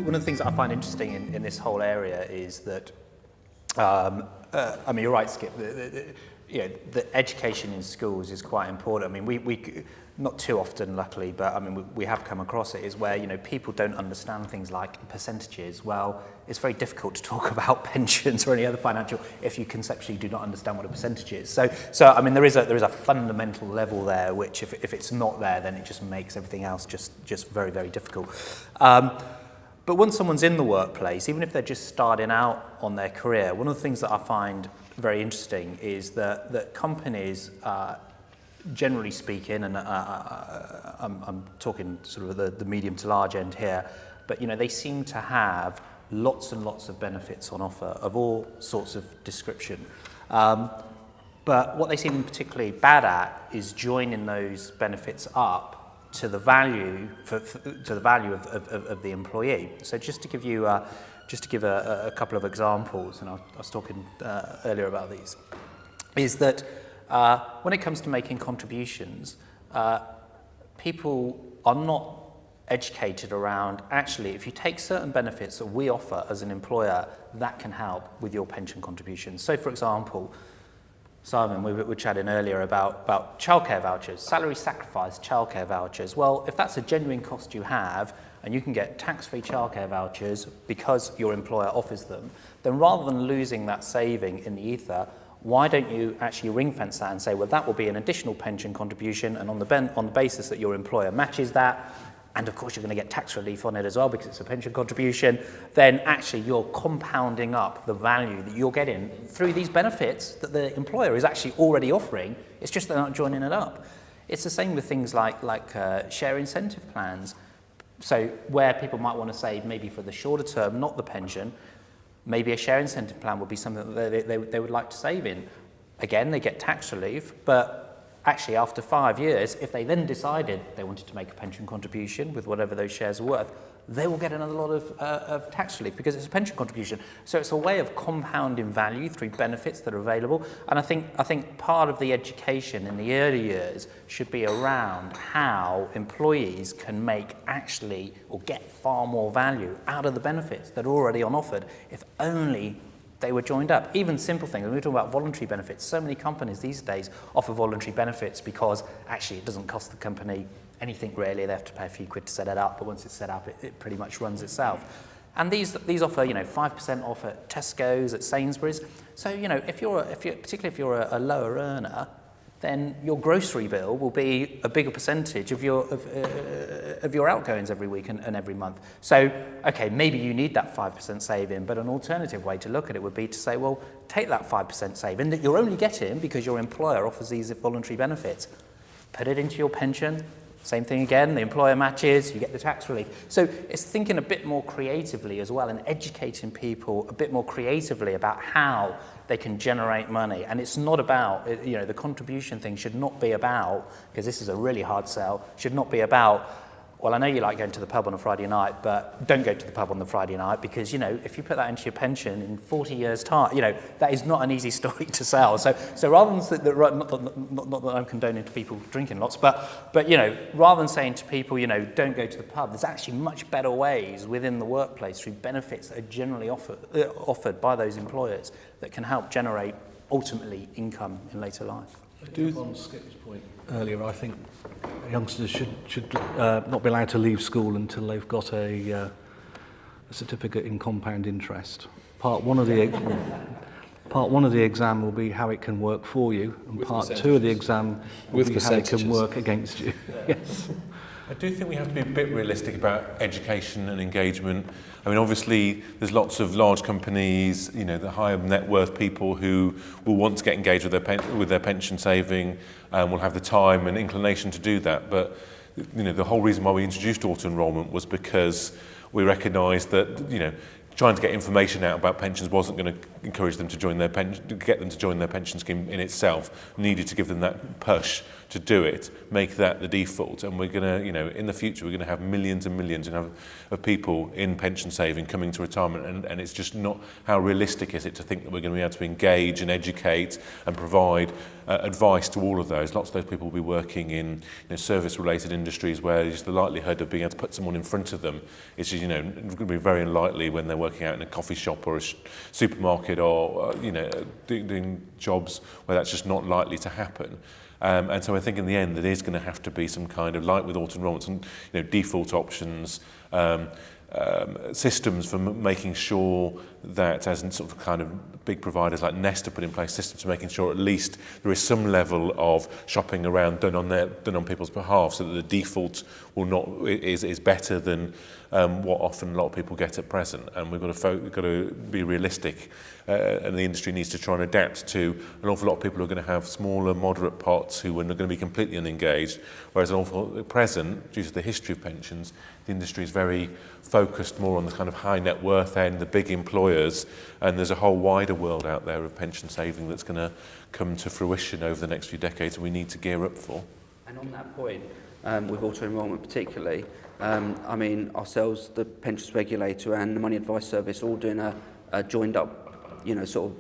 one of the things that I find interesting in this whole area is that, I mean, you're right, Skip, the education in schools is quite important. I mean, we not too often, luckily, but I mean, we have come across it, is where, people don't understand things like percentages. Well, it's very difficult to talk about pensions or any other financial if you conceptually do not understand what a percentage is. So I mean, there is a fundamental level there, which if it's not there, then it just makes everything else just very, very difficult. But once someone's in the workplace, even if they're just starting out on their career, one of the things that I find very interesting is that companies, generally speaking, and I'm talking sort of the medium to large end here, but they seem to have lots and lots of benefits on offer of all sorts of description. But what they seem particularly bad at is joining those benefits up to the value of the employee. So just to give you a couple of examples, and I was talking earlier about these, is that when it comes to making contributions, people are not educated around, actually, if you take certain benefits that we offer as an employer, that can help with your pension contributions. So, for example, Simon, we were chatting earlier about childcare vouchers, salary sacrifice childcare vouchers. Well, if that's a genuine cost you have, and you can get tax-free childcare vouchers because your employer offers them, then rather than losing that saving in the ether, why don't you actually ring-fence that and say, well, that will be an additional pension contribution, and on the basis that your employer matches that, and of course you're going to get tax relief on it as well because it's a pension contribution, then actually you're compounding up the value that you're getting through these benefits that the employer is actually already offering. It's just they're not joining it up. It's the same with things like share incentive plans. So where people might want to save maybe for the shorter term, not the pension, maybe a share incentive plan would be something that they would like to save in. Again, they get tax relief, but actually after 5 years, if they then decided they wanted to make a pension contribution with whatever those shares are worth, they will get another lot of tax relief because it's a pension contribution. So it's a way of compounding value through benefits that are available. And I think part of the education in the early years should be around how employees can make actually or get far more value out of the benefits that are already on offered if only they were joined up. Even simple things, when we talk about voluntary benefits, so many companies these days offer voluntary benefits because actually it doesn't cost the company anything really. They have to pay a few quid to set it up, but once it's set up, it pretty much runs itself. And these offer 5% off at Tesco's, at Sainsbury's. So particularly if you're a lower earner, then your grocery bill will be a bigger percentage of your outgoings every week and every month. So, okay, maybe you need that 5% saving, but an alternative way to look at it would be to say, well, take that 5% saving that you're only getting because your employer offers these voluntary benefits, put it into your pension. Same thing again, the employer matches, you get the tax relief. So it's thinking a bit more creatively as well and educating people a bit more creatively about how they can generate money. And it's not about, the contribution thing should not be about, because this is a really hard sell, should not be about, well, I know you like going to the pub on a Friday night, but don't go to the pub on the Friday night because, if you put that into your pension in 40 years' time, that is not an easy story to sell. So rather than, not that I'm condoning to people drinking lots, but rather than saying to people, don't go to the pub, there's actually much better ways within the workplace through benefits that are generally offered by those employers that can help generate, ultimately, income in later life. On Skip's point earlier, I think youngsters should not be allowed to leave school until they've got a certificate in compound interest. Part one of the exam will be how it can work for you, and part two of the exam will be how it can work against you. Yes. I do think we have to be a bit realistic about education and engagement. I mean, obviously, there's lots of large companies, the higher net worth people who will want to get engaged with their pension saving and will have the time and inclination to do that. But, the whole reason why we introduced auto-enrolment was because we recognised that, trying to get information out about pensions wasn't going to encourage them to join their pension, get them to join their pension scheme in itself. Needed to give them that push to do it, make that the default. And we're going to, you know, in the future, we're going to have millions and millions of people in pension saving coming to retirement. And it's just not, how realistic is it to think that we're going to be able to engage and educate and provide advice to all of those? Lots of those people will be working in, you know, service-related industries where just the likelihood of being able to put someone in front of them is, you know, going to be very unlikely when they're working out in a coffee shop or a supermarket or, you know, doing jobs where that's just not likely to happen. And so I think in the end, there is going to have to be some kind of, like with auto enrollments, and, you know, default options, systems for making sure that, as in sort of kind of big providers like Nest have put in place, systems for making sure at least there is some level of shopping around done on people's behalf, so that the default is better than what often a lot of people get at present. And we've got to be realistic, and the industry needs to try and adapt to an awful lot of people who are going to have smaller, moderate pots who are going to be completely unengaged, whereas at present, due to the history of pensions, the industry is very focused more on the kind of high net worth end, the big employers, and there's a whole wider world out there of pension saving that's going to come to fruition over the next few decades, and we need to gear up for. And on that point, with auto-enrolment particularly, I mean, ourselves, the pensions regulator and the money advice service, all doing a joined up, you know, sort of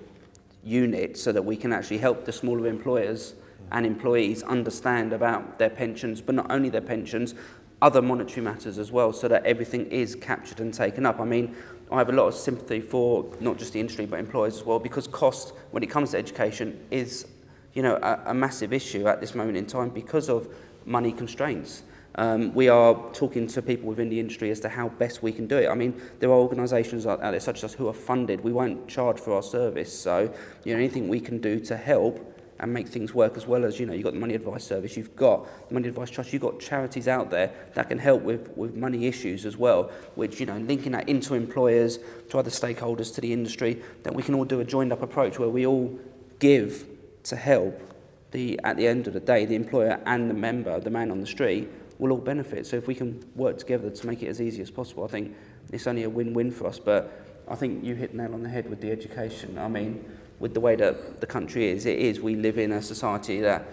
unit, so that we can actually help the smaller employers and employees understand about their pensions, but not only their pensions, other monetary matters as well, so that everything is captured and taken up. I mean, I have a lot of sympathy for not just the industry but employers as well, because cost, when it comes to education, is, you know, a massive issue at this moment in time because of money constraints. We are talking to people within the industry as to how best we can do it. I mean, there are organisations out there such as us who are funded. We won't charge for our service, so, you know, anything we can do to help and make things work, as well as, you know, you've got the money advice service, you've got the money advice trust, you've got charities out there that can help with money issues as well, which, you know, linking that into employers, to other stakeholders, to the industry, that we can all do a joined up approach where we all give to help at the end of the day, the employer and the member, the man on the street, will all benefit. So if we can work together to make it as easy as possible, I think it's only a win-win for us. But I think you hit the nail on the head with the education. I mean, with the way that the country is, we live in a society that,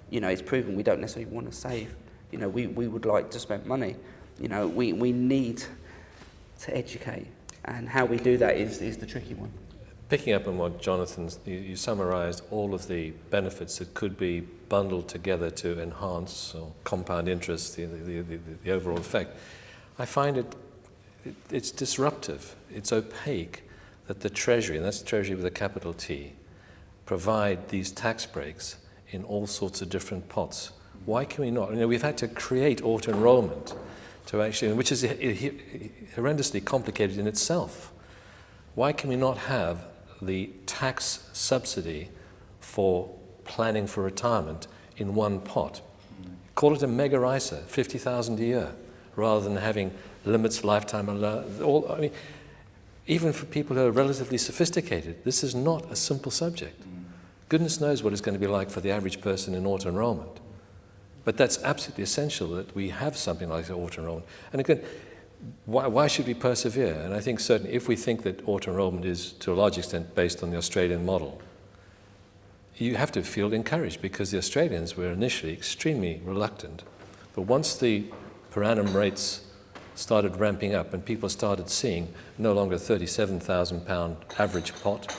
you know, it's proven we don't necessarily want to save. You know, we would like to spend money. You know, we need to educate, and how we do that is the tricky one. Picking up on what Jonathan, you summarised all of the benefits that could be bundled together to enhance or compound interest, the overall effect. I find it's disruptive, it's opaque that the Treasury, and that's the Treasury with a capital T, provide these tax breaks in all sorts of different pots. Why can we not? You know, we've had to create auto-enrollment to actually, which is horrendously complicated in itself. Why can we not have the tax subsidy for planning for retirement in one pot? Call it a mega ISA, 50,000 a year, rather than having limits, lifetime, I mean, even for people who are relatively sophisticated, this is not a simple subject. Goodness knows what it's going to be like for the average person in auto-enrollment. But that's absolutely essential that we have something like auto-enrollment. And again, why should we persevere? And I think certainly if we think that auto-enrollment is to a large extent based on the Australian model, you have to feel encouraged, because the Australians were initially extremely reluctant. But once the per annum rates started ramping up and people started seeing no longer £37,000 average pot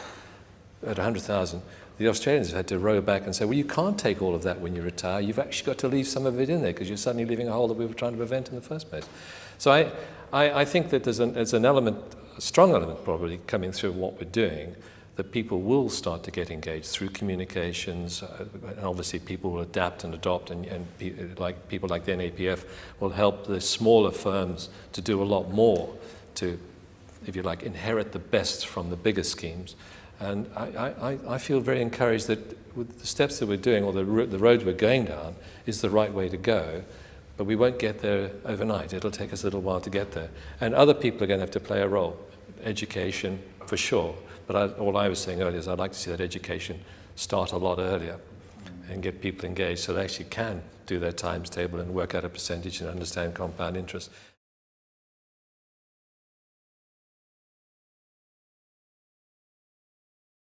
at 100,000, the Australians have had to row back and say, well, you can't take all of that when you retire. You've actually got to leave some of it in there, because you're suddenly leaving a hole that we were trying to prevent in the first place. So I think that there's an element, a strong element probably, coming through what we're doing, that people will start to get engaged through communications, and obviously people will adapt and adopt, and like people like the NAPF will help the smaller firms to do a lot more to, if you like, inherit the best from the bigger schemes. And I feel very encouraged that with the steps that we're doing, or the road we're going down, is the right way to go. But we won't get there overnight. It'll take us a little while to get there. And other people are going to have to play a role. Education, for sure. But all I was saying earlier is I'd like to see that education start a lot earlier and get people engaged so they actually can do their times table and work out a percentage and understand compound interest.